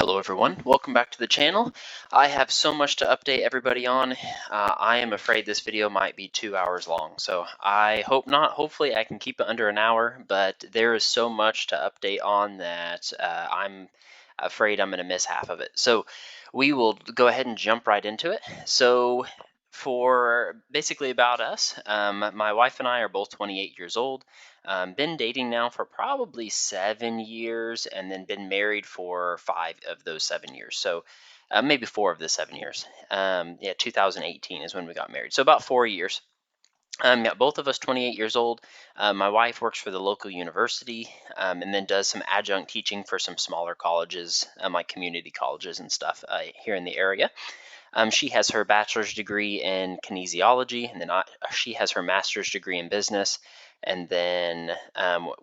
Hello everyone, welcome back to the channel. I have so much to update everybody on. I am afraid this video might be 2 hours long, so I hope not. Hopefully I can keep it under an hour, but there is so much to update on that I'm afraid I'm going to miss half of it. So we will go ahead and jump right into it. So for basically about us, my wife and I are both 28 years old. Been dating now for probably 7 years, and then been married for 5 of those 7 years. So maybe 4 of the 7 years. Yeah, 2018 is when we got married. So about 4 years. Yeah, both of us 28 years old. My wife works for the local university, and then does some adjunct teaching for some smaller colleges, like community colleges and stuff here in the area. She has her bachelor's degree in kinesiology, and then she has her master's degree in business. And then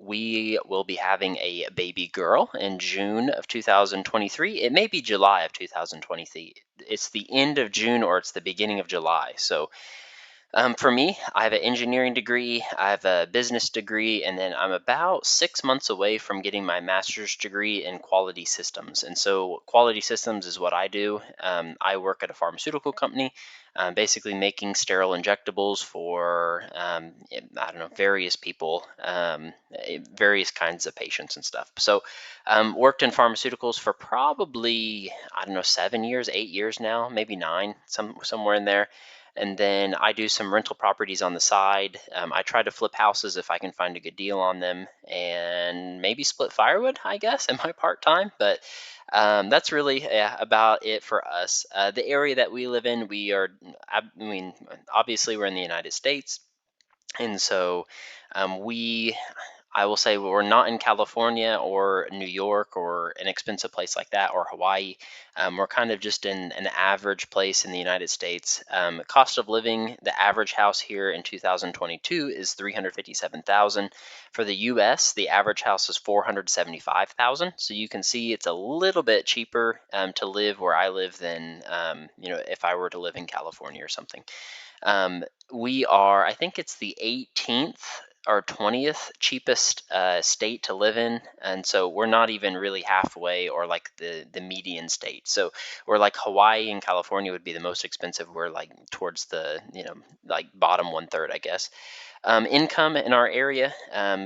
we will be having a baby girl in June of 2023. It may be July of 2023. It's the end of June or it's the beginning of July. So for me, I have an engineering degree, I have a business degree, and then I'm about 6 months away from getting my master's degree in quality systems. And so, quality systems is what I do. I work at a pharmaceutical company, basically making sterile injectables for, I don't know, various people, various kinds of patients and stuff. So, worked in pharmaceuticals for probably, I don't know, 7 years, 8 years now, maybe nine, somewhere in there. And then I do some rental properties on the side. I try to flip houses if I can find a good deal on them, and maybe split firewood, I guess, in my part time. But that's really about it for us. The area that we live in, I mean, obviously we're in the United States. And so I will say we're not in California or New York or an expensive place like that, or Hawaii. We're kind of just in an average place in the United States. Cost of living, the average house here in 2022 is $357,000. For the U.S., the average house is $475,000. So you can see it's a little bit cheaper to live where I live than if I were to live in California or something. We are, I think it's the 18th or 20th cheapest state to live in, and so we're not even really halfway or like the median state. So we're like Hawaii and California would be the most expensive. We're like towards the like bottom 1/3, I guess. Income in our area.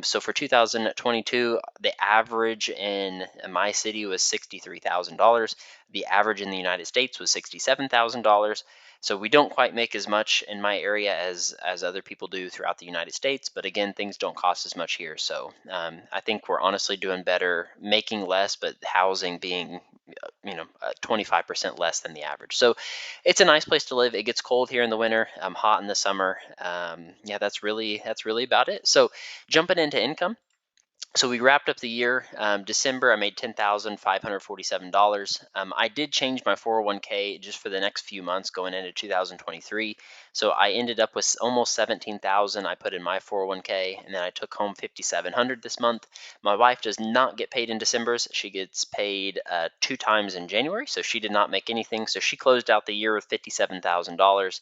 So for 2022, the average in my city was $63,000. The average in the United States was $67,000. So we don't quite make as much in my area as other people do throughout the United States. But again, things don't cost as much here. So I think we're honestly doing better making less, but housing being 25% less than the average. So it's a nice place to live. It gets cold here in the winter, hot in the summer. Yeah, that's really about it. So jumping into income. So we wrapped up the year. December, I made $10,547. I did change my 401k just for the next few months going into 2023. So I ended up with almost 17,000 I put in my 401k, and then I took home 5,700 this month. My wife does not get paid in December's. She gets paid 2 times in January, so she did not make anything. So she closed out the year with $57,000.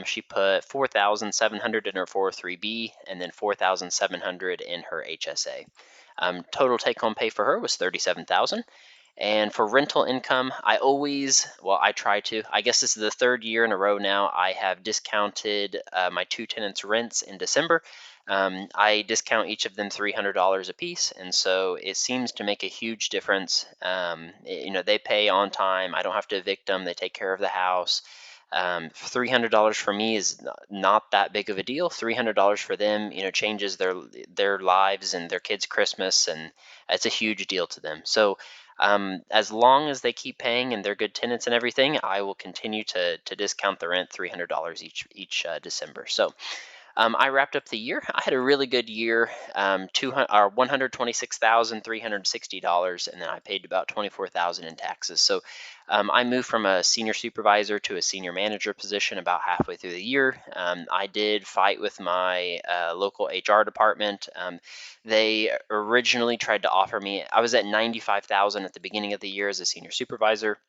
She put 4,700 in her 403b and then 4,700 in her HSA. Total take-home pay for her was 37,000. And for rental income, I try to. I guess this is the third year in a row now. I have discounted my two tenants' rents in December. I discount each of them $300 a piece, and so it seems to make a huge difference. They pay on time. I don't have to evict them. They take care of the house. $300 for me is not that big of a deal. $300 for them, changes their lives and their kids' Christmas, and it's a huge deal to them. So as long as they keep paying and they're good tenants and everything, I will continue to discount the rent $300 each December. So I wrapped up the year. I had a really good year, $126,360, and then I paid about $24,000 in taxes. So I moved from a senior supervisor to a senior manager position about halfway through the year. I did fight with my local HR department. They originally tried to offer me, I was at $95,000 at the beginning of the year as a senior supervisor.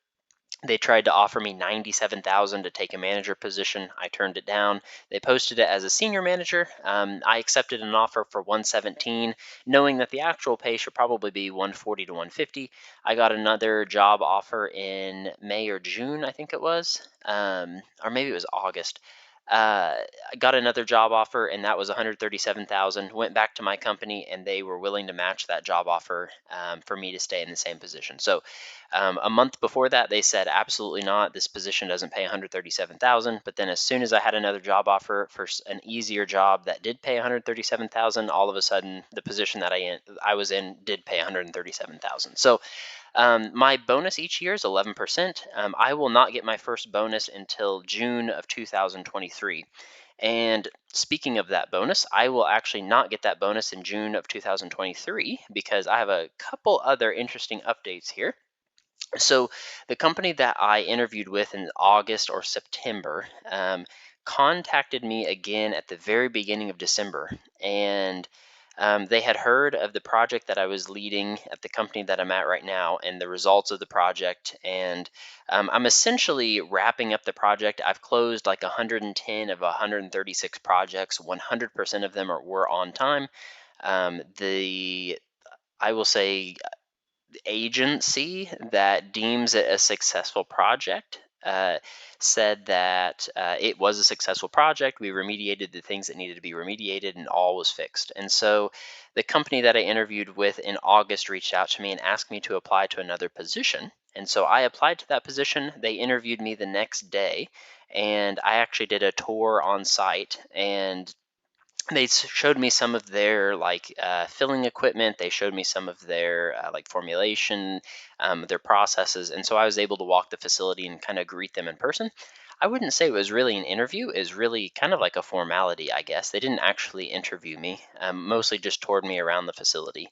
They tried to offer me $97,000 to take a manager position. I turned it down. They posted it as a senior manager. I accepted an offer for 117, knowing that the actual pay should probably be 140 to 150. I got another job offer in May or June, I think it was, or maybe it was August. I got another job offer, and that was 137,000. Went back to my company, and they were willing to match that job offer for me to stay in the same position. So a month before that, they said absolutely not. This position doesn't pay 137,000. But then, as soon as I had another job offer for an easier job that did pay 137,000, all of a sudden the position that I was in did pay 137,000. So my bonus each year is 11%. I will not get my first bonus until June of 2023. And speaking of that bonus, I will actually not get that bonus in June of 2023 because I have a couple other interesting updates here. So the company that I interviewed with in August or September contacted me again at the very beginning of December, and they had heard of the project that I was leading at the company that I'm at right now and the results of the project. And I'm essentially wrapping up the project. I've closed like 110 of 136 projects. 100% of them were on time. I will say agency that deems it a successful project said that it was a successful project. We remediated the things that needed to be remediated, and all was fixed. And so the company that I interviewed with in August reached out to me and asked me to apply to another position. And so I applied to that position. They interviewed me the next day, and I actually did a tour on site, and they showed me some of their filling equipment. They showed me some of their like formulation, their processes, and so I was able to walk the facility and kind of greet them in person. I wouldn't say it was really an interview. It was really kind of like a formality, I guess. They didn't actually interview me, mostly just toured me around the facility.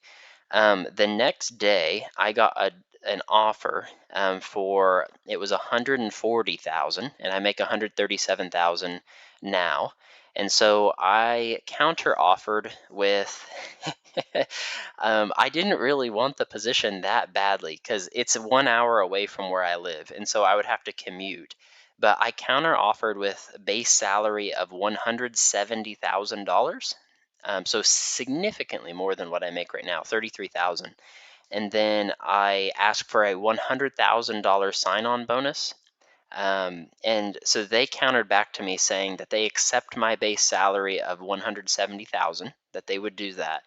The next day, I got an offer for it was 140,000, and I make 137,000 now. And so I counter offered with I didn't really want the position that badly because it's 1 hour away from where I live, and so I would have to commute. But I counter offered with a base salary of $170,000, so significantly more than what I make right now, 33,000. And then I asked for a $100,000 sign-on bonus. And so they countered back to me saying that they accept my base salary of 170,000, that they would do that,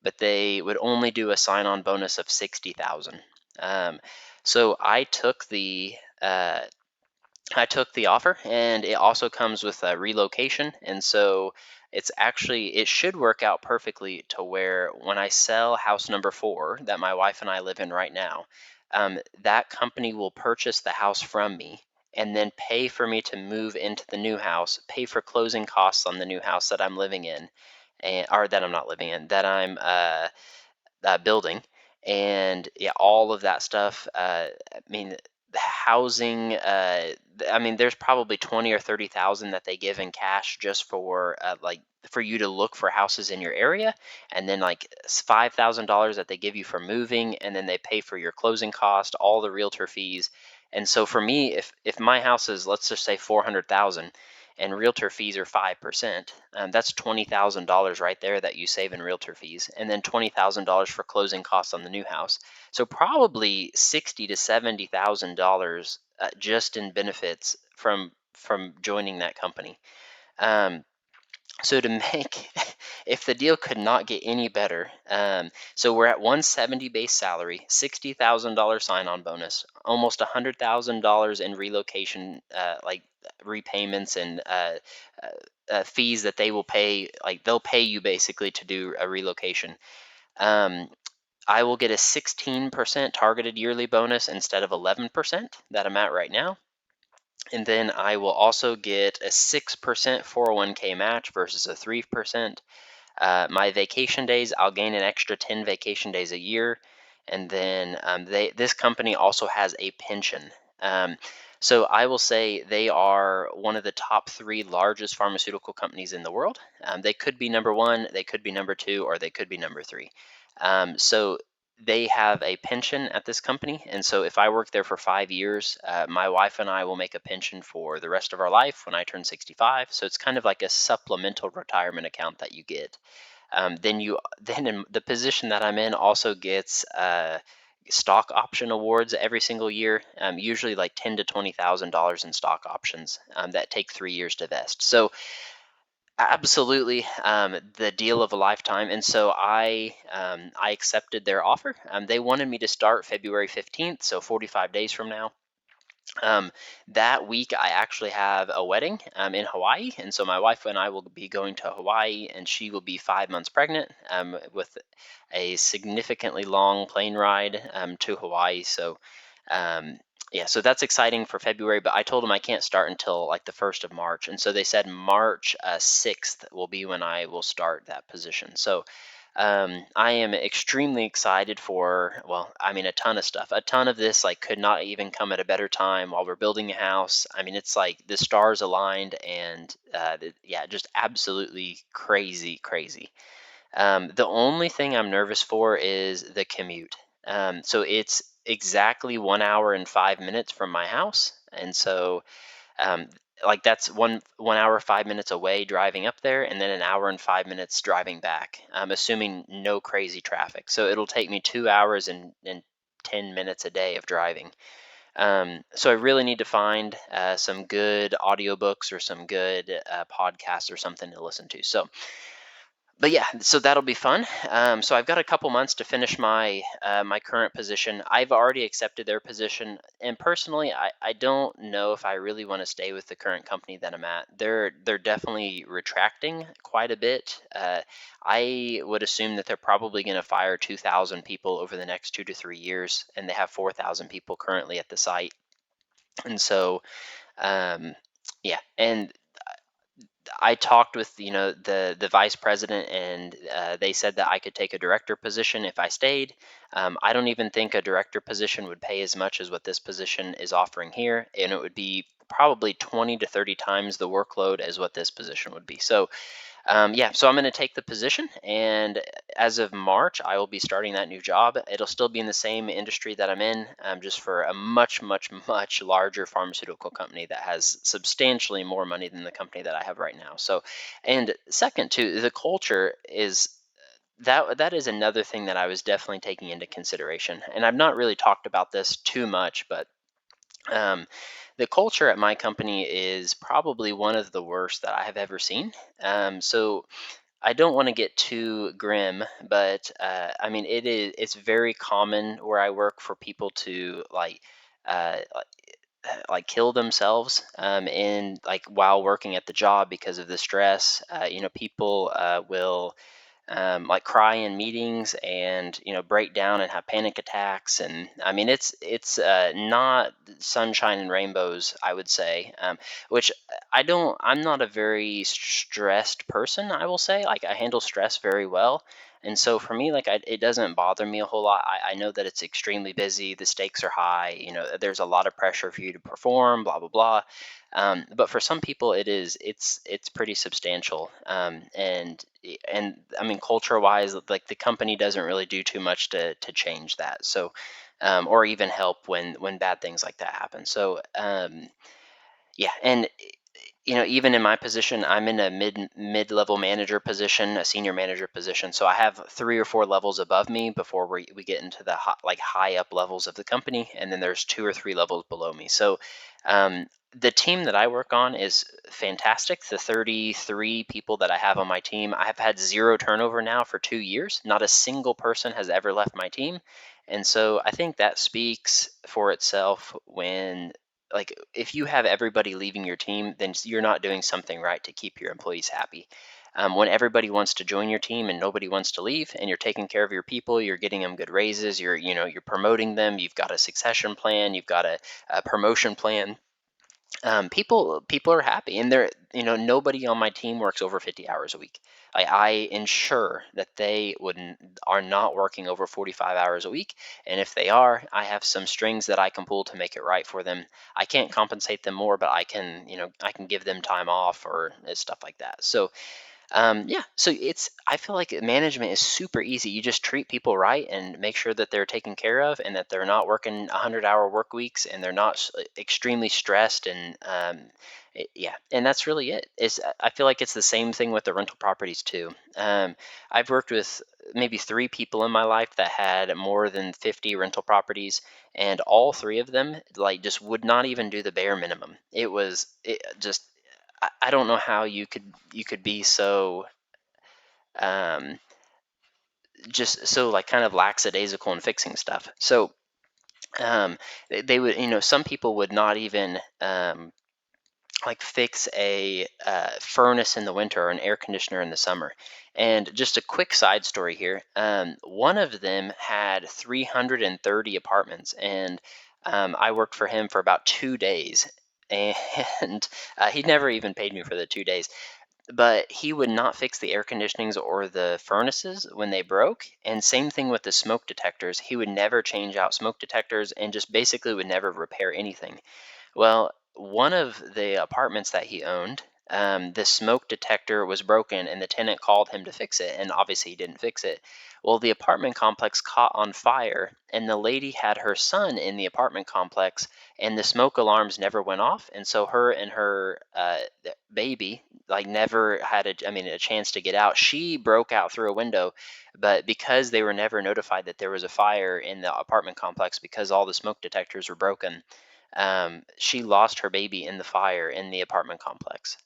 but they would only do a sign-on bonus of 60,000. So I took the offer, and it also comes with a relocation. And so it should work out perfectly to where when I sell house number 4 that my wife and I live in right now, that company will purchase the house from me and then pay for me to move into the new house, pay for closing costs on the new house that I'm living in, or that I'm not living in, that I'm building. And yeah, all of that stuff. I mean, the housing. I mean, there's probably 20 or 30,000 that they give in cash just for for you to look for houses in your area, and then like $5,000 that they give you for moving, and then they pay for your closing cost, all the realtor fees. And so for me, if my house is, let's just say 400,000, and realtor fees are 5%, that's $20,000 right there that you save in realtor fees, and then $20,000 for closing costs on the new house. So probably $60,000 to $70,000 just in benefits from joining that company. So to make, if the deal could not get any better, so we're at 170 base salary, $60,000 sign-on bonus, almost $100,000 in relocation, repayments and fees that they will pay. Like they'll pay you basically to do a relocation. I will get a 16% targeted yearly bonus instead of 11% that I'm at right now. And then I will also get a 6% 401k match versus a 3%. My vacation days, I'll gain an extra 10 vacation days a year. And then this company also has a pension. So I will say they are one of the top 3 largest pharmaceutical companies in the world. They could be number 1, they could be number 2, or they could be number 3. So they have a pension at this company, and so if I work there for 5 years, my wife and I will make a pension for the rest of our life when I turn 65. So it's kind of like a supplemental retirement account that you get. Then in the position that I'm in also gets stock option awards every single year, usually like $10,000 to $20,000 in stock options that take 3 years to vest. So absolutely, the deal of a lifetime. And so I accepted their offer. They wanted me to start February 15th, so 45 days from now. Um, that week, I actually have a wedding in Hawaii, and so my wife and I will be going to Hawaii, and she will be 5 months pregnant with a significantly long plane ride to Hawaii. So, um, yeah, so that's exciting for February, but I told them I can't start until like the 1st of March, and so they said March 6th will be when I will start that position. So I am extremely excited for, well, I mean, a ton of stuff. A ton of this like could not even come at a better time while we're building a house. I mean, it's like the stars aligned, and yeah, just absolutely crazy, crazy. The only thing I'm nervous for is the commute. So it's exactly 1 hour and 5 minutes from my house, and so um, like that's one hour 5 minutes away driving up there, and then an hour and 5 minutes driving back. Assuming no crazy traffic. So it'll take me 2 hours and 10 minutes a day of driving. So I really need to find some good audiobooks or some good podcasts or something to listen to. But yeah, so that'll be fun. So I've got a couple months to finish my current position. I've already accepted their position, and personally, I don't know if I really want to stay with the current company that I'm at. They're definitely retracting quite a bit. I would assume that they're probably going to fire 2,000 people over the next 2 to 3 years, and they have 4,000 people currently at the site. And so, um, yeah, and I talked with the vice president, and they said that I could take a director position if I stayed. I don't even think a director position would pay as much as what this position is offering here, and it would be probably 20 to 30 times the workload as what this position would be. So yeah, so I'm going to take the position, and as of March, I will be starting that new job. It'll still be in the same industry that I'm in, just for a much, much, much larger pharmaceutical company that has substantially more money than the company that I have right now. So, and second, too, the culture is that is another thing that I was definitely taking into consideration. And I've not really talked about this too much, but um, the culture at my company is probably one of the worst that I have ever seen. So I don't want to get too grim, but I mean it's very common where I work for people to like kill themselves in like while working at the job because of the stress. People will like cry in meetings, and break down and have panic attacks. And I mean it's not sunshine and rainbows, I would say. Which I'm not a very stressed person, I will say. Like I handle stress very well, and so for me, like it doesn't bother me a whole lot. I know that it's extremely busy, the stakes are high, there's a lot of pressure for you to perform, blah blah blah. But for some people, it's pretty substantial. And I mean, culture wise, like the company doesn't really do too much to change that. So, or even help when bad things like that happen. So, yeah, and even in my position, I'm in a mid-level manager position, a senior manager position. So I have 3 or 4 levels above me before we get into the high up levels of the company, and then there's 2 or 3 levels below me. So the team that I work on is fantastic. The 33 people that I have on my team, I have had zero turnover now for 2 years. Not a single person has ever left my team. And so I think that speaks for itself when, like, if you have everybody leaving your team, then you're not doing something right to keep your employees happy. When everybody wants to join your team and nobody wants to leave, and you're taking care of your people, you're getting them good raises, you're promoting them, you've got a succession plan, you've got a promotion plan. People are happy, and nobody on my team works over 50 hours a week. I ensure that they wouldn't are not working over 45 hours a week, and if they are, I have some strings that I can pull to make it right for them. I can't compensate them more, but I can give them time off or stuff like that. So Yeah, so I feel like management is super easy. You just treat people right and make sure that they're taken care of and that they're not working 100-hour work weeks and they're not extremely stressed. And yeah, and that's really it. I feel like it's the same thing with the rental properties too. I've worked with maybe three people in my life that had more than 50 rental properties, and all three of them like just would not even do the bare minimum. It just I don't know how you could be so um, just so like kind of lackadaisical in fixing stuff. So they would, some people would not even like fix a furnace in the winter or an air conditioner in the summer. And just a quick side story here. One of them had 330 apartments, and I worked for him for about 2 days. And he never even paid me for the 2 days, but he would not fix the air conditionings or the furnaces when they broke. And same thing with the smoke detectors. He would never change out smoke detectors and just basically would never repair anything. Well, one of the apartments that he owned, the smoke detector was broken, and the tenant called him to fix it, and obviously he didn't fix it. Well, the apartment complex caught on fire, and the lady had her son in the apartment complex, and the smoke alarms never went off, and so her and her baby like never had a chance to get out. She broke out through a window, but because they were never notified that there was a fire in the apartment complex because all the smoke detectors were broken, she lost her baby in the fire in the apartment complex.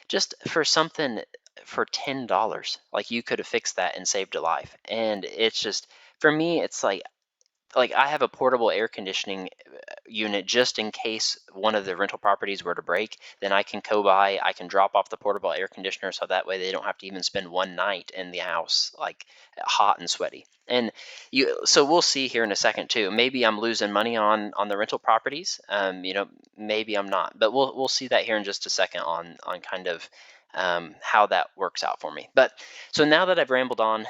Just for something for $10, like you could have fixed that and saved a life. And it's just for me, it's like I have a portable air conditioning unit just in case one of the rental properties were to break. Then I can go by, I can drop off the portable air conditioner so that way they don't have to even spend one night in the house like hot and sweaty. And so we'll see here in a second too. Maybe I'm losing money on the rental properties. Maybe I'm not, but we'll see that here in just a second on kind of how that works out for me. But so now that I've rambled on,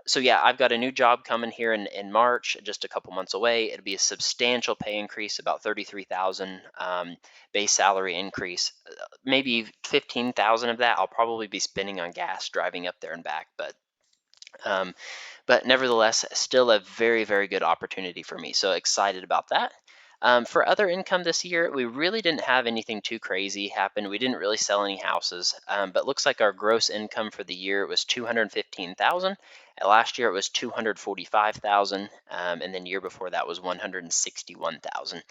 so yeah, I've got a new job coming here in March, just a couple months away. It'll be a substantial pay increase, about 33,000 base salary increase. Maybe 15,000 of that I'll probably be spending on gas driving up there and back, um, but nevertheless, still a very, very good opportunity for me. So excited about that. For other income this year, we really didn't have anything too crazy happen. We didn't really sell any houses, but looks like our gross income for the year was 215,000. Last year it was 245,000, and then year before that was 161,000.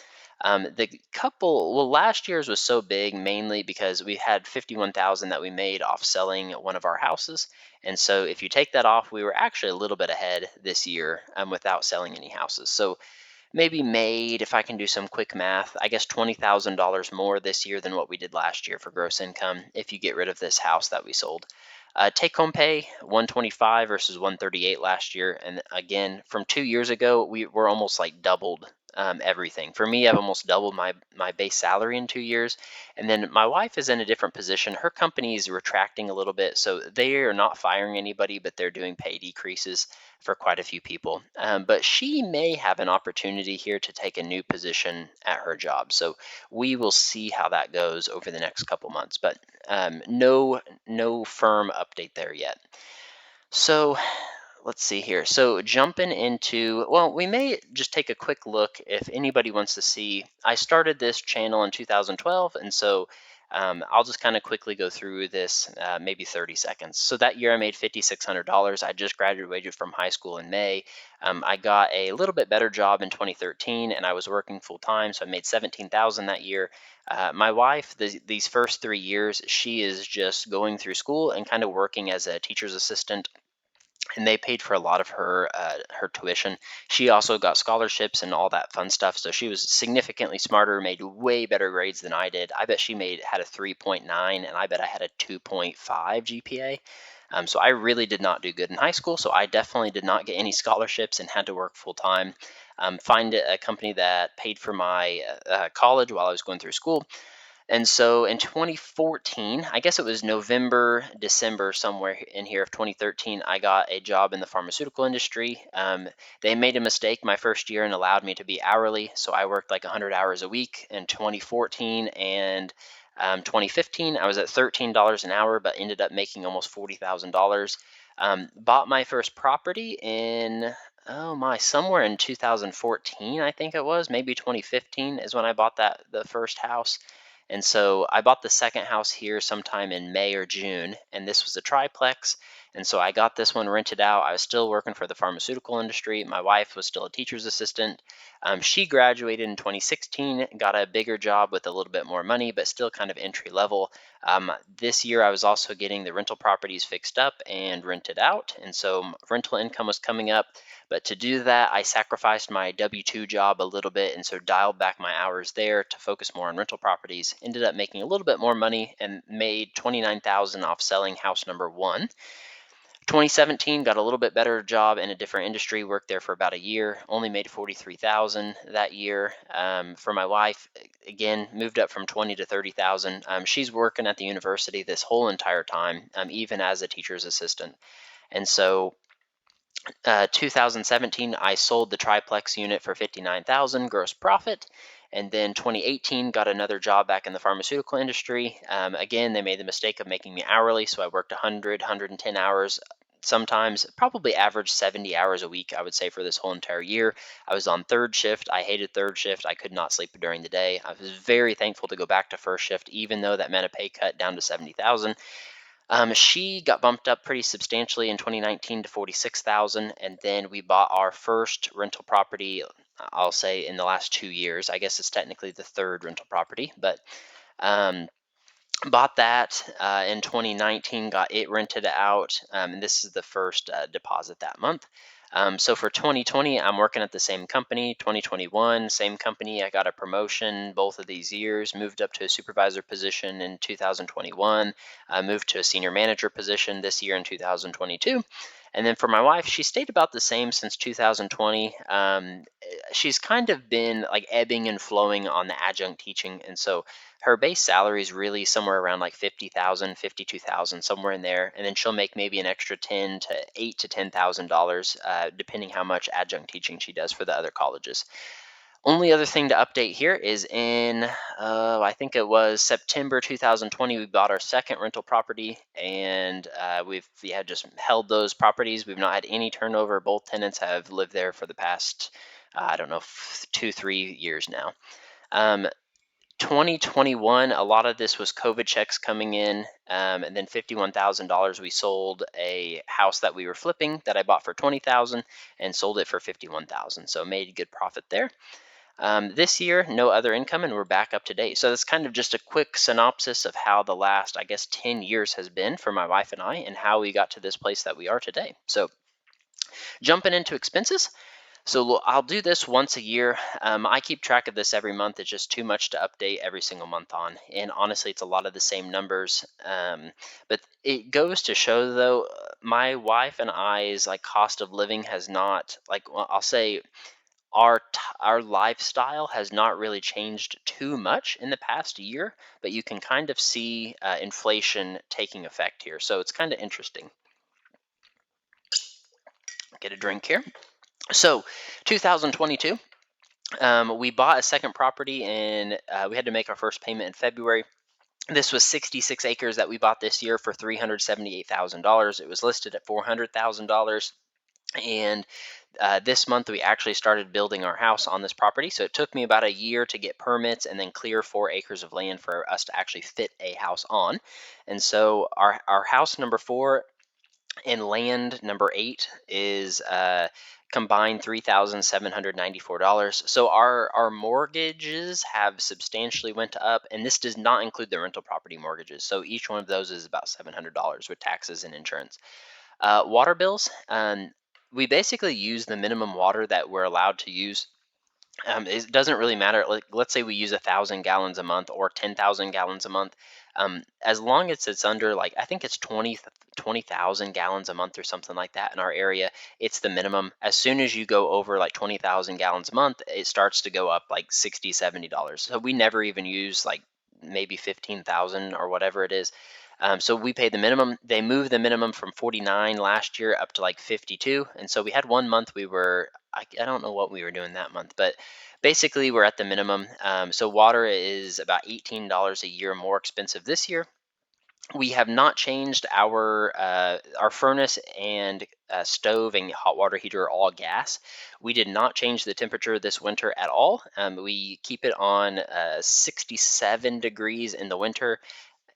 Last year's was so big mainly because we had 51,000 that we made off selling one of our houses. And so if you take that off, we were actually a little bit ahead this year without selling any houses. So maybe made, if I can do some quick math, I guess $20,000 more this year than what we did last year for gross income if you get rid of this house that we sold. Take home pay 125 versus 138 last year, and again from 2 years ago we were almost like doubled everything. For me, I've almost doubled my base salary in 2 years, and then my wife is in a different position. Her company is retracting a little bit, so they are not firing anybody, but they're doing pay decreases for quite a few people. But she may have an opportunity here to take a new position at her job, so we will see how that goes over the next couple months. But no firm update there yet. So let's see here. So jumping into, well, we may just take a quick look if anybody wants to see. I started this channel in 2012, and so I'll just kind of quickly go through this, maybe 30 seconds. So that year I made $5,600. I just graduated from high school in May. I got a little bit better job in 2013, and I was working full time, so I made 17,000 that year. My wife, these first 3 years, she is just going through school and kind of working as a teacher's assistant, and they paid for a lot of her tuition. She also got scholarships and all that fun stuff, so she was significantly smarter, made way better grades than I did. I bet she had a 3.9, and I bet I had a 2.5 GPA. So I really did not do good in high school, so I definitely did not get any scholarships and had to work full time. Find a company that paid for my college while I was going through school. And so in 2014, I guess it was November, December, somewhere in here of 2013, I got a job in the pharmaceutical industry. They made a mistake my first year and allowed me to be hourly. So I worked like 100 hours a week in 2014. And 2015, I was at $13 an hour, but ended up making almost $40,000. Bought my first property in, oh my, somewhere in 2014, I think it was, maybe 2015 is when I bought the first house. And so I bought the second house here sometime in May or June, and this was a triplex. And so I got this one rented out. I was still working for the pharmaceutical industry. My wife was still a teacher's assistant. She graduated in 2016, got a bigger job with a little bit more money, but still kind of entry level. This year, I was also getting the rental properties fixed up and rented out. And so rental income was coming up. But to do that, I sacrificed my W-2 job a little bit, and so dialed back my hours there to focus more on rental properties. Ended up making a little bit more money and made $29,000 off selling house number one. 2017, got a little bit better job in a different industry, worked there for about a year, only made 43,000 that year. For my wife, again, moved up from 20 to 30,000. She's working at the university this whole entire time, even as a teacher's assistant. And so 2017, I sold the triplex unit for 59,000 gross profit. And then 2018, got another job back in the pharmaceutical industry. Again, they made the mistake of making me hourly, so I worked 100, 110 hours. Sometimes, probably average 70 hours a week, I would say, for this whole entire year. I was on third shift. I hated third shift. I could not sleep during the day. I was very thankful to go back to first shift, even though that meant a pay cut down to 70,000. She got bumped up pretty substantially in 2019 to 46,000, and then we bought our first rental property. I'll say in the last 2 years. I guess it's technically the third rental property, but um, bought that in 2019, got it rented out, and this is the first deposit that month. So for 2020, I'm working at the same company. 2021, same company. I got a promotion both of these years, moved up to a supervisor position in 2021, moved to a senior manager position this year in 2022. And then for my wife, she stayed about the same since 2020. She's kind of been like ebbing and flowing on the adjunct teaching. And so her base salary is really somewhere around like 50,000, 52,000, somewhere in there. And then she'll make maybe an extra 10 to $8 to $10,000, depending how much adjunct teaching she does for the other colleges. Only other thing to update here is in, I think it was September 2020, we bought our second rental property, and we had just held those properties. We've not had any turnover. Both tenants have lived there for the past, I don't know, 2-3 years now. 2021, a lot of this was COVID checks coming in, and then $51,000. We sold a house that we were flipping that I bought for 20,000 and sold it for 51,000. So made good profit there. This year, no other income, and we're back up to date. So that's kind of just a quick synopsis of how the last, I guess, 10 years has been for my wife and I, and how we got to this place that we are today. So jumping into expenses. So I'll do this once a year. I keep track of this every month. It's just too much to update every single month on. And honestly, it's a lot of the same numbers. But it goes to show, though, my wife and I's like cost of living has not, like, well, I'll say our lifestyle has not really changed too much in the past year, but you can kind of see inflation taking effect here. So it's kind of interesting. Get a drink here. So 2022, we bought a second property, and we had to make our first payment in February. This was 66 acres that we bought this year for $378,000. It was listed at $400,000. And this month we actually started building our house on this property. So it took me about a year to get permits and then clear 4 acres of land for us to actually fit a house on. And so our house number 4 and land number 8 is combined $3,794. So our mortgages have substantially went up, and this does not include the rental property mortgages. So each one of those is about $700 with taxes and insurance. Water bills, we basically use the minimum water that we're allowed to use. It doesn't really matter. Like, let's say we use 1,000 gallons a month or 10,000 gallons a month. As long as it's under, like, I think it's 20,000 gallons a month or something like that in our area, it's the minimum. As soon as you go over like 20,000 gallons a month, it starts to go up like $60, $70. So we never even use like maybe 15,000 or whatever it is. So we pay the minimum. They moved the minimum from 49 last year up to like 52. And so we had one month we were, I don't know what we were doing that month, but basically we're at the minimum. So water is about $18 a year more expensive this year. We have not changed our furnace and stove and hot water heater are all gas. We did not change the temperature this winter at all. We keep it on 67 degrees in the winter.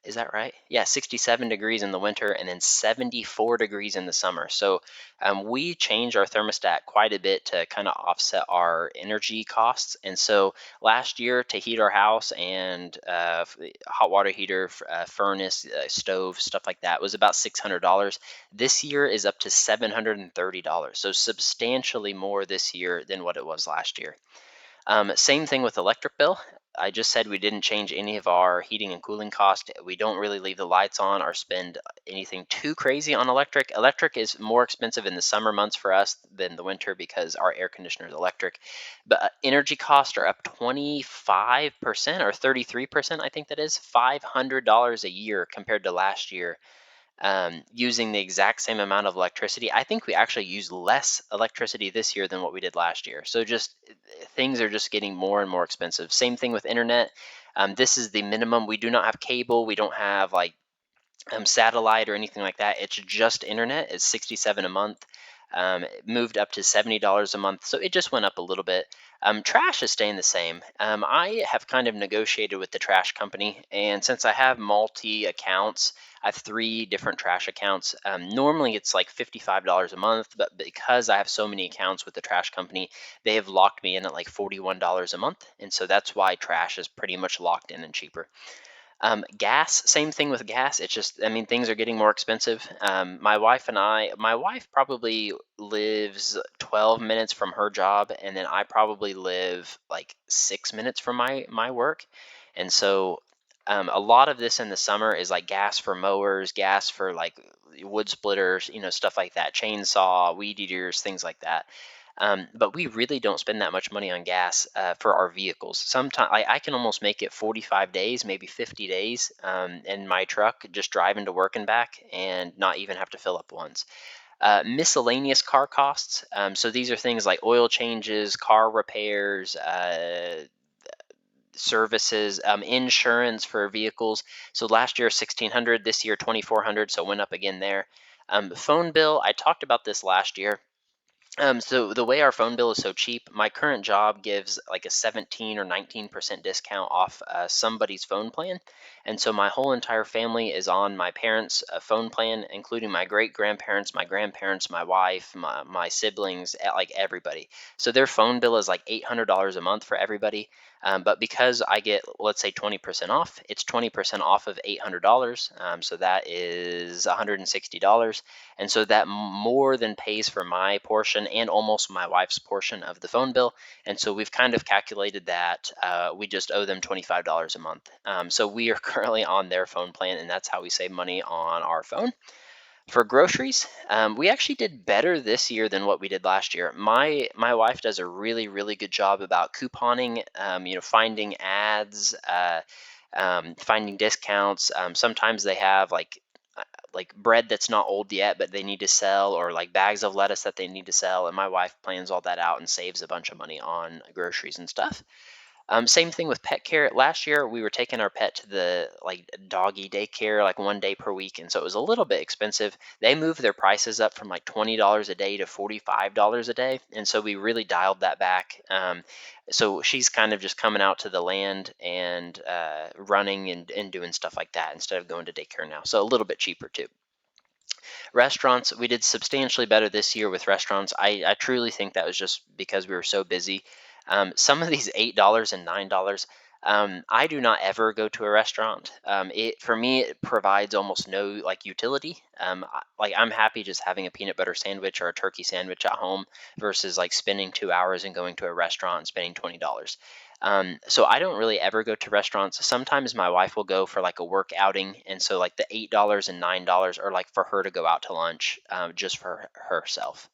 Is that right? Yeah, 67 degrees in the winter and then 74 degrees in the summer. So we change our thermostat quite a bit to kind of offset our energy costs. And so last year to heat our house and hot water heater, furnace, stove, stuff like that was about $600. This year is up to $730. So substantially more this year than what it was last year. Same thing with electric bill. I just said we didn't change any of our heating and cooling cost. We don't really leave the lights on or spend anything too crazy on electric. Electric is more expensive in the summer months for us than the winter because our air conditioner is electric. But energy costs are up 25% or 33%, I think that is, $500 a year compared to last year, using the exact same amount of electricity. I think we actually use less electricity this year than what we did last year. So just things are just getting more and more expensive. Same thing with internet. This is the minimum. We do not have cable. We don't have like satellite or anything like that. It's just internet. It's 67 a month. It moved up to $70 a month, so it just went up a little bit. Trash is staying the same. I have kind of negotiated with the trash company, and since I have multi accounts, I have 3 different trash accounts. Normally it's like $55 a month, but because I have so many accounts with the trash company, they have locked me in at like $41 a month, and so that's why trash is pretty much locked in and cheaper. Gas, same thing with gas. It's just, I mean, things are getting more expensive. My wife probably lives 12 minutes from her job, and then I probably live like 6 minutes from my work. And so a lot of this in the summer is like gas for mowers, gas for like wood splitters, stuff like that, chainsaw, weed eaters, things like that. But we really don't spend that much money on gas for our vehicles. Sometimes I can almost make it 45 days, maybe 50 days in my truck, just driving to work and back and not even have to fill up once. Miscellaneous car costs. So these are things like oil changes, car repairs, services, insurance for vehicles. So last year 1,600, this year 2,400, so it went up again there. Phone bill, I talked about this last year. So the way our phone bill is so cheap, my current job gives like a 17 or 19% discount off somebody's phone plan. And so my whole entire family is on my parents' phone plan, including my great grandparents, my grandparents, my wife, my siblings, like everybody. So their phone bill is like $800 a month for everybody. But because I get, let's say, 20% off, it's 20% off of $800. So that is $160. And so that more than pays for my portion and almost my wife's portion of the phone bill. And so we've kind of calculated that we just owe them $25 a month. So we are currently on their phone plan, and that's how we save money on our phone. For groceries, we actually did better this year than what we did last year. My wife does a really, really good job about couponing, finding ads, finding discounts. Sometimes they have like bread that's not old yet, but they need to sell, or like bags of lettuce that they need to sell. And my wife plans all that out and saves a bunch of money on groceries and stuff. Same thing with pet care. Last year, we were taking our pet to the like doggy daycare like 1 day per week, and so it was a little bit expensive. They moved their prices up from like $20 a day to $45 a day, and so we really dialed that back. So she's kind of just coming out to the land and running and doing stuff like that instead of going to daycare now. So a little bit cheaper too. Restaurants, we did substantially better this year with restaurants. I truly think that was just because we were so busy. Some of these $8 and $9, I do not ever go to a restaurant. It for me it provides almost no like utility. Like I'm happy just having a peanut butter sandwich or a turkey sandwich at home versus like spending 2 hours and going to a restaurant and spending $20. So I don't really ever go to restaurants. Sometimes my wife will go for like a work outing, and so like the $8 and $9 are like for her to go out to lunch, just for herself.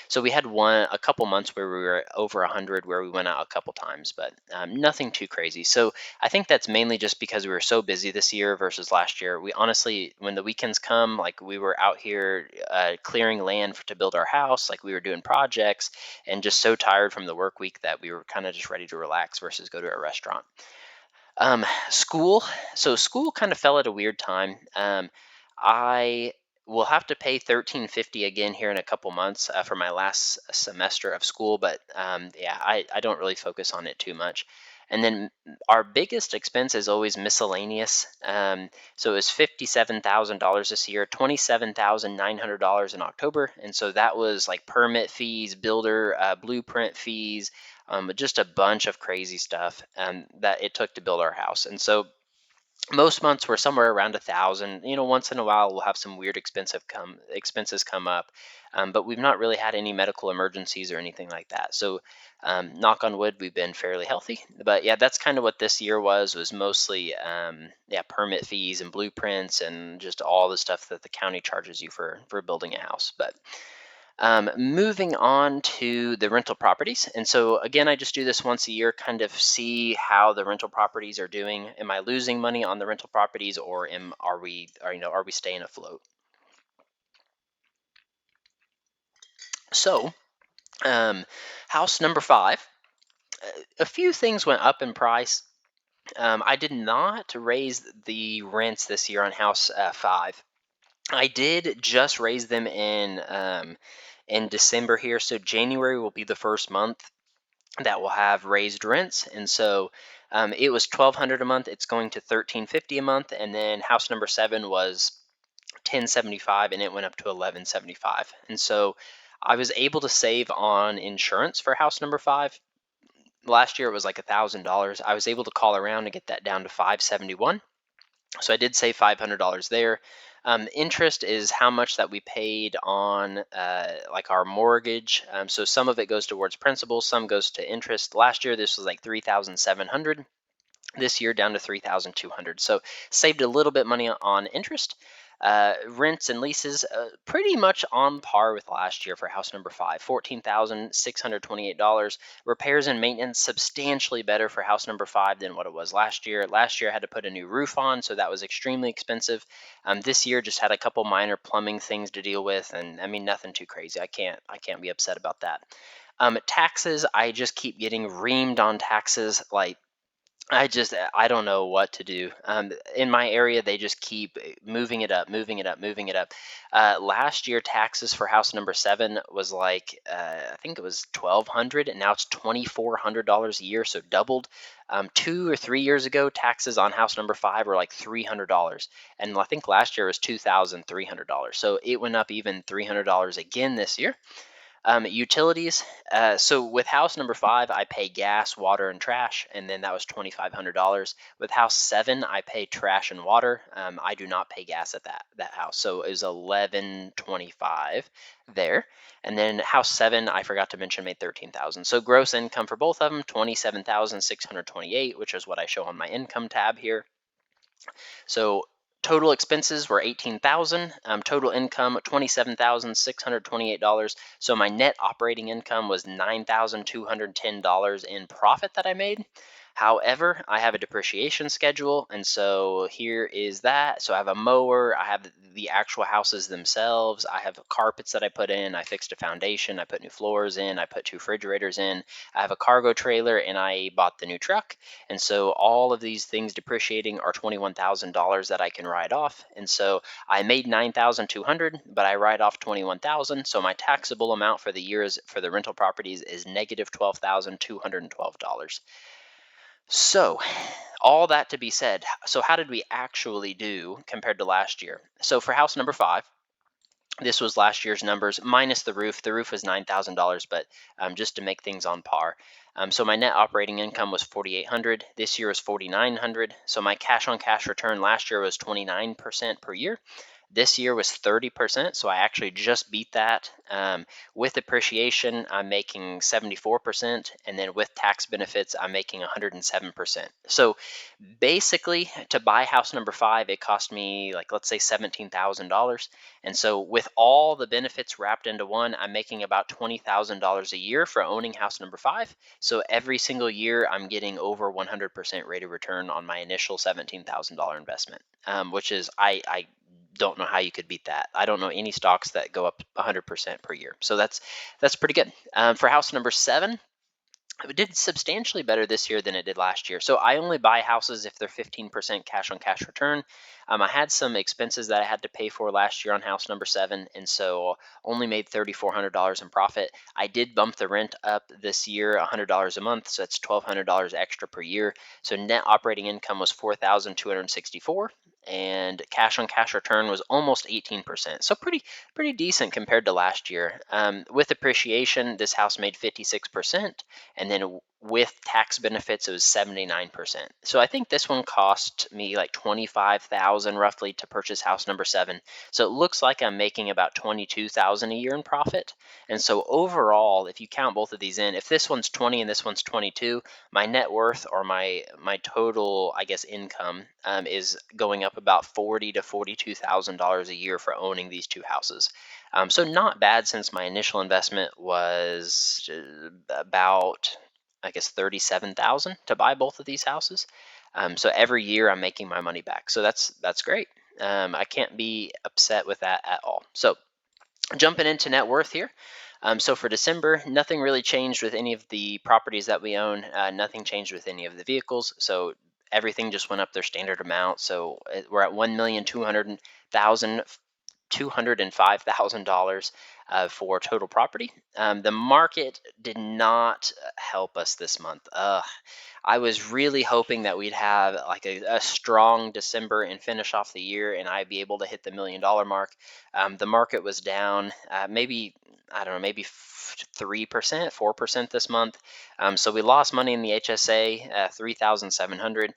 So we had a couple months where we were over 100, where we went out a couple times, but nothing too crazy. So I think that's mainly just because we were so busy this year versus last year. We honestly, when the weekends come, like we were out here clearing land to build our house, like we were doing projects, and just so tired from the work week that we were kind of just ready to relax versus go to a restaurant. School. So school kind of fell at a weird time. I will have to pay 1350 again here in a couple months for my last semester of school, but yeah, I don't really focus on it too much. And then our biggest expense is always miscellaneous. So it was $57,000 this year, $27,900 in October, and so that was like permit fees, builder blueprint fees, just a bunch of crazy stuff that it took to build our house. And so most months were somewhere around 1,000. Once in a while we'll have some weird expenses come up, but we've not really had any medical emergencies or anything like that. So knock on wood, we've been fairly healthy. But yeah, that's kind of what this year was mostly yeah, permit fees and blueprints and just all the stuff that the county charges you for building a house. But moving on to the rental properties. And so again, I just do this once a year, kind of see how the rental properties are doing. Am I losing money on the rental properties, or are we staying afloat? So house number 5, a few things went up in price. I did not raise the rents this year on house 5. I did just raise them in December here. So January will be the first month that will have raised rents, and so it was 1,200 a month. It's going to 1,350 a month, and then house number 7 was 1075, and it went up to 1175. And so I was able to save on insurance for house number 5. Last year it was like $1,000. I was able to call around and get that down to 571. So I did save $500 there. Interest is how much that we paid on like our mortgage. So some of it goes towards principal, some goes to interest. Last year this was like 3,700. This year down to 3,200. So saved a little bit money on interest. Rents and leases pretty much on par with last year for house number 5, $14,628. Repairs and maintenance substantially better for house number 5 than what it was last year. Last year I had to put a new roof on, so that was extremely expensive. This year just had a couple minor plumbing things to deal with, and I mean nothing too crazy. I can't be upset about that. Taxes, I just keep getting reamed on taxes. Like I don't know what to do. In my area, they just keep moving it up, moving it up, moving it up. Last year, taxes for house number 7 was like I think it was 1,200, and now it's $2,400 a year, so doubled. 2 or 3 years ago, taxes on house number 5 were like $300, and I think last year was $2,300. So it went up even $300 again this year. Utilities. So with house number 5, I pay gas, water, and trash, and then that was $2,500. With house 7, I pay trash and water. I do not pay gas at that house, so it was 1125 there. And then house 7, I forgot to mention, made 13,000. So gross income for both of them 27,628, which is what I show on my income tab here. So total expenses were 18,000. Total income $27,628. So my net operating income was $9,210 in profit that I made. However, I have a depreciation schedule, and so here is that. So I have a mower, I have the actual houses themselves, I have carpets that I put in, I fixed a foundation, I put new floors in, I put 2 refrigerators in, I have a cargo trailer, and I bought the new truck. And so all of these things depreciating are $21,000 that I can write off. And so I made 9,200, but I write off 21,000. So my taxable amount for the years for the rental properties is negative $12,212. So, all that to be said, so how did we actually do compared to last year? So, for house number 5, this was last year's numbers minus the roof. The roof was $9,000, but just to make things on par. So my net operating income was 4,800. This year was 4,900. So my cash on cash return last year was 29% per year. This year was 30%, so I actually just beat that. With appreciation, I'm making 74%, and then with tax benefits, I'm making 107%. So basically, to buy house number 5, it cost me, like, let's say $17,000. And so with all the benefits wrapped into one, I'm making about $20,000 a year for owning house number 5. So every single year, I'm getting over 100% rate of return on my initial $17,000 investment, which is, I don't know how you could beat that. I don't know any stocks that go up 100% per year. So that's pretty good. For house number 7, it did substantially better this year than it did last year. So I only buy houses if they're 15% cash on cash return. I had some expenses that I had to pay for last year on house number 7, and so only made $3,400 in profit. I did bump the rent up this year $100 a month, so that's $1,200 extra per year. So net operating income was 4,264, and cash on cash return was almost 18%. So pretty decent compared to last year. With appreciation, this house made 56%. And then with tax benefits, it was 79%. So I think this one cost me like 25,000 roughly to purchase house number 7. So it looks like I'm making about 22,000 a year in profit. And so overall, if you count both of these in, if this one's 20 and this one's 22, my net worth, or my total, I guess, income is going up about $40,000 to $42,000 a year for owning these two houses. So not bad, since my initial investment was about, I guess, 37,000 to buy both of these houses. So every year I'm making my money back. So that's great. I can't be upset with that at all. So jumping into net worth here. So for December, nothing really changed with any of the properties that we own. Nothing changed with any of the vehicles. So everything just went up their standard amount. So we're at $1,205,000 for total property. The market did not help us this month. I was really hoping that we'd have like a strong December and finish off the year, and I'd be able to hit the $1,000,000 mark. The market was down, maybe, I don't know, maybe 3%, 4% this month. So we lost money in the HSA, 3,700.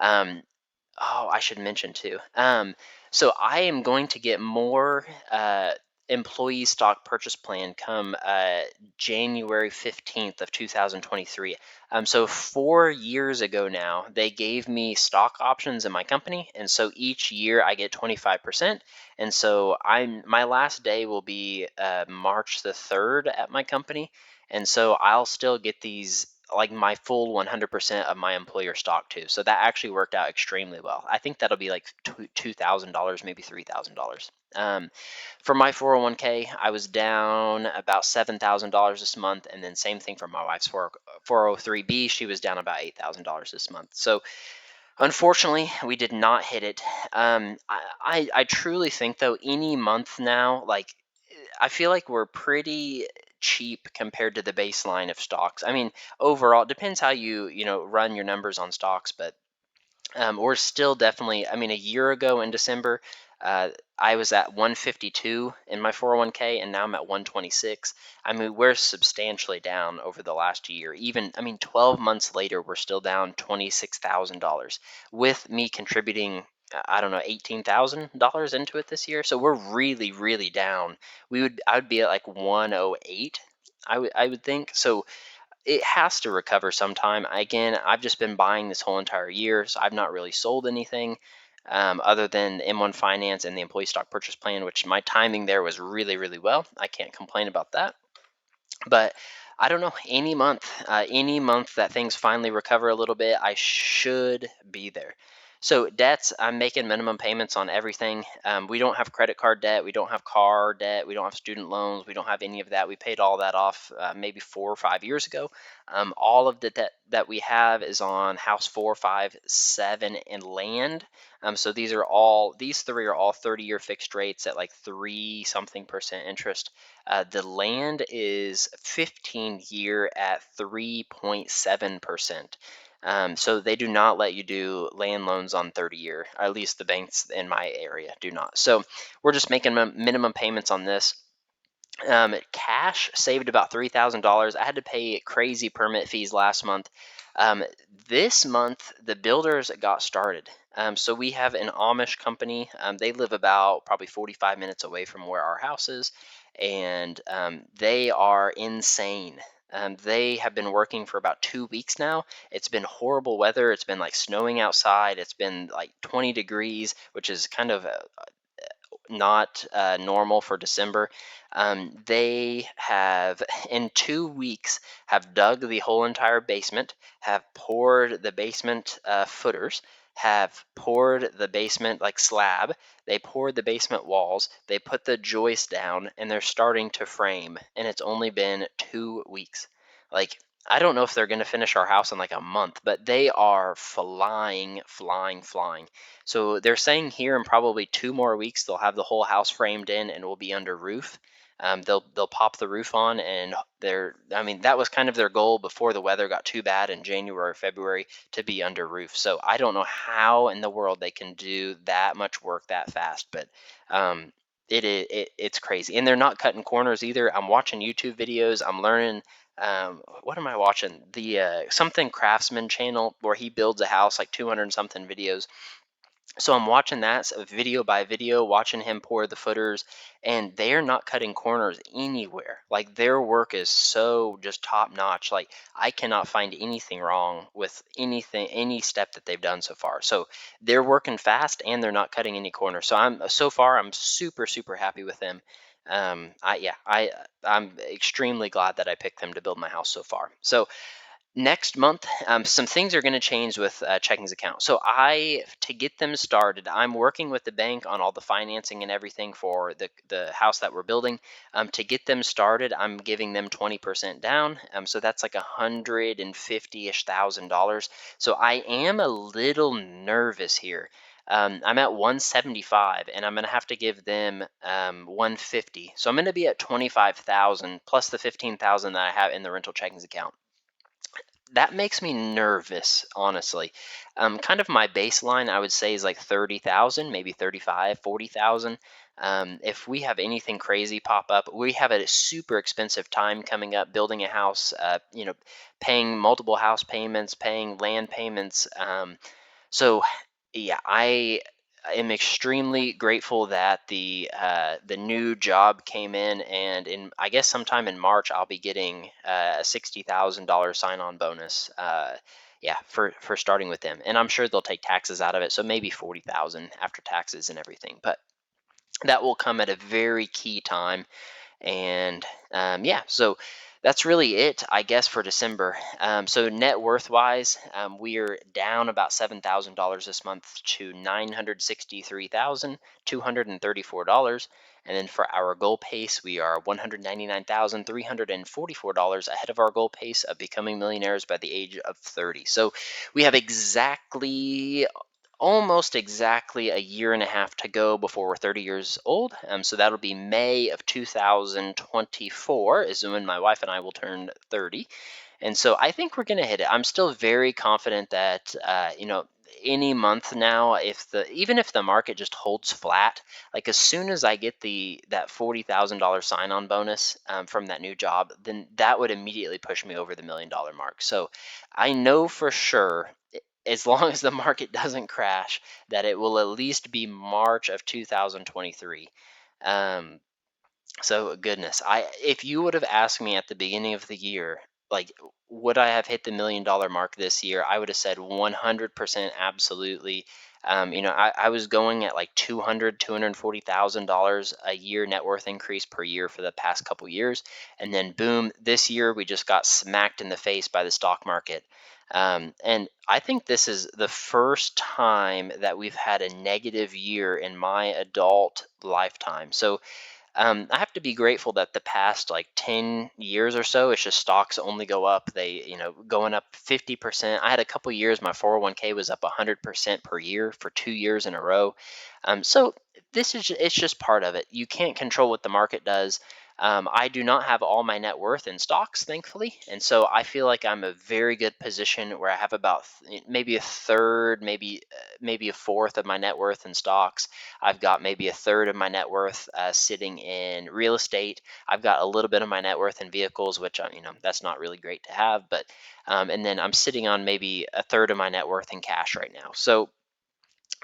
Oh, I should mention too. So I am going to get more employee stock purchase plan come January 15th of 2023. So 4 years ago now, they gave me stock options in my company, and so each year I get 25%. And so my last day will be March the 3rd at my company, and so I'll still get these, like, my full 100% of my employer stock too. So that actually worked out extremely well. I think that'll be like $2,000, maybe $3,000. For my 401k, I was down about $7,000 this month, and then same thing for my wife's 403b. She was down about $8,000 this month. So unfortunately, we did not hit it. I truly think, though, any month now, like, I feel like we're pretty cheap compared to the baseline of stocks. I mean, overall, it depends how you run your numbers on stocks, but we're still definitely. I mean, a year ago in December, I was at 152 in my 401k, and now I'm at 126. I mean, we're substantially down over the last year. Even, I mean, 12 months later, we're still down $26,000 with me contributing, I don't know, $18,000 into it this year. So we're really, really down. I would be at like 108. I would think so. It has to recover sometime. Again, I've just been buying this whole entire year, so I've not really sold anything other than M1 Finance and the employee stock purchase plan, which my timing there was really, really well. I can't complain about that. But I don't know, any month that things finally recover a little bit, I should be there. So debts, I'm making minimum payments on everything. We don't have credit card debt. We don't have car debt. We don't have student loans. We don't have any of that. We paid all that off maybe 4 or 5 years ago. All of the debt that we have is on house 4, 5, 7, and land. So these three are all 30-year fixed rates at like 3 something percent interest. The land is 15-year at 3.7%. So they do not let you do land loans on 30-year. At least the banks in my area do not. So we're just making minimum payments on this. Cash saved about $3,000. I had to pay crazy permit fees last month. Um, this month, the builders got started. So we have an Amish company. They live about probably 45 minutes away from where our house is, and they are insane. They have been working for about 2 weeks now. It's been horrible weather. It's been like snowing outside. It's been like 20 degrees, which is kind of not normal for December. They have, in 2 weeks, have dug the whole entire basement, have poured the basement footers, have poured the basement like slab. They poured the basement walls. They put the joist down, and they're starting to frame. And it's only been 2 weeks. Like, I don't know if they're going to finish our house in like a month, but they are flying, flying, flying. So they're saying here in probably 2 more weeks they'll have the whole house framed in and will be under roof. They'll pop the roof on, and I mean, that was kind of their goal before the weather got too bad in January or February, to be under roof. So I don't know how in the world they can do that much work that fast, but um, it's crazy. And they're not cutting corners either. I'm watching YouTube videos. I'm learning. What am I watching? The something craftsman channel where he builds a house, like 200 something videos. So I'm watching that video by video, watching him pour the footers, and they're not cutting corners anywhere. Like, their work is so just top notch. Like, I cannot find anything wrong with anything, any step that they've done so far. So they're working fast and they're not cutting any corners. So I'm super super happy with them. I'm extremely glad that I picked them to build my house so far. So next month, some things are going to change with checkings account. So to get them started, I'm working with the bank on all the financing and everything for the house that we're building. To get them started, I'm giving them 20% down. So that's like $150,000. So I am a little nervous here. I'm at 175, and I'm going to have to give them 150. So I'm going to be at 25,000 plus the 15,000 that I have in the rental checkings account. That makes me nervous, honestly. Kind of my baseline, I would say, is like 30,000, maybe 35, 40,000. If we have anything crazy pop up, we have a super expensive time coming up building a house, paying multiple house payments, paying land payments. So yeah, I am extremely grateful that the new job came in, and in I guess sometime in March I'll be getting a $60,000 sign-on bonus. Yeah, for starting with them, and I'm sure they'll take taxes out of it, so maybe 40,000 after taxes and everything. But that will come at a very key time, and yeah, so that's really it, I guess, for December. So net worth wise, we're down about $7,000 this month to $963,234. And then for our goal pace, we are $199,344 ahead of our goal pace of becoming millionaires by the age of 30. So we have almost exactly a year and a half to go before we're 30 years old. So that'll be May of 2024 is when my wife and I will turn 30. And so I think we're going to hit it. I'm still very confident that, any month now, even if the market just holds flat, like as soon as I get that $40,000 sign-on bonus from that new job, then that would immediately push me over the $1 million mark. So I know for sure, as long as the market doesn't crash, that it will at least be March of 2023. Um, so goodness, if you would have asked me at the beginning of the year, like, would I have hit the $1 million mark this year? I would have said 100% absolutely. I was going at like $240,000 a year net worth increase per year for the past couple years, and then boom, this year we just got smacked in the face by the stock market. And I think this is the first time that we've had a negative year in my adult lifetime. So I have to be grateful that the past like 10 years or so, it's just stocks only go up. Going up 50%. I had a couple years, my 401k was up 100% per year for 2 years in a row. So it's just part of it. You can't control what the market does. I do not have all my net worth in stocks, thankfully, and so I feel like I'm a very good position where I have about maybe a third, maybe a fourth of my net worth in stocks. I've got maybe a third of my net worth sitting in real estate. I've got a little bit of my net worth in vehicles, which that's not really great to have, but and then I'm sitting on maybe a third of my net worth in cash right now. So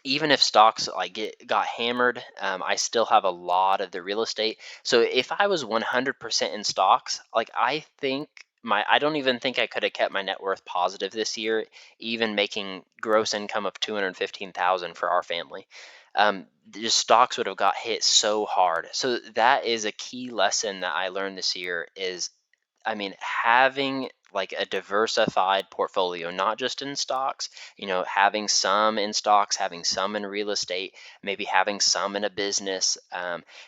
even if stocks like got hammered, I still have a lot of the real estate. So if I was 100% in stocks, like I don't even think I could have kept my net worth positive this year, even making gross income of 215,000 for our family. The stocks would have got hit so hard. So that is a key lesson that I learned this year is having like a diversified portfolio, not just in stocks, having some in stocks, having some in real estate, maybe having some in a business.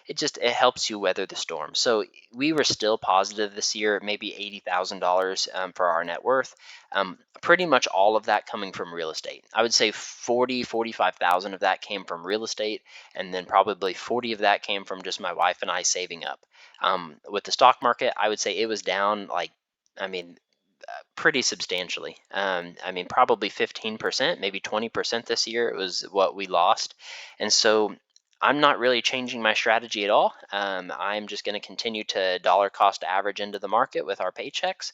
It helps you weather the storm. So we were still positive this year, maybe $80,000 for our net worth. Pretty much all of that coming from real estate. I would say 45,000 of that came from real estate, and then probably 40 of that came from just my wife and I saving up. With the stock market, I would say it was down like, I mean, pretty substantially. Probably 15%, maybe 20% this year. It was what we lost. And so I'm not really changing my strategy at all. I'm just going to continue to dollar cost average into the market with our paychecks.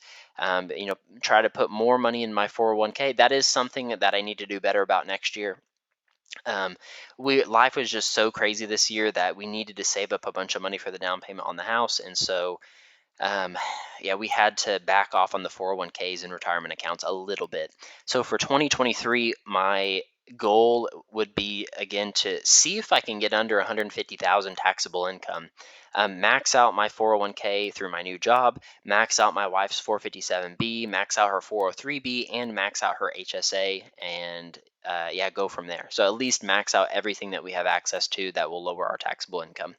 Try to put more money in my 401k. That is something that I need to do better about next year. Life was just so crazy this year that we needed to save up a bunch of money for the down payment on the house, and so um, yeah, we had to back off on the 401ks and retirement accounts a little bit. So for 2023, my goal would be again to see if I can get under 150,000 taxable income. Max out my 401k through my new job, max out my wife's 457b, max out her 403b, and max out her HSA, and yeah, go from there. So at least max out everything that we have access to that will lower our taxable income.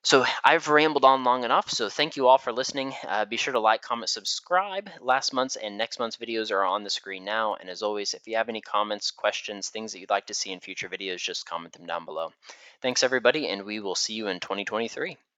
So I've rambled on long enough, so thank you all for listening. Be sure to like, comment, subscribe. Last month's and next month's videos are on the screen now, and as always, if you have any comments, questions, things that you'd like to see in future videos, just comment them down below. Thanks everybody, and we will see you in 2023.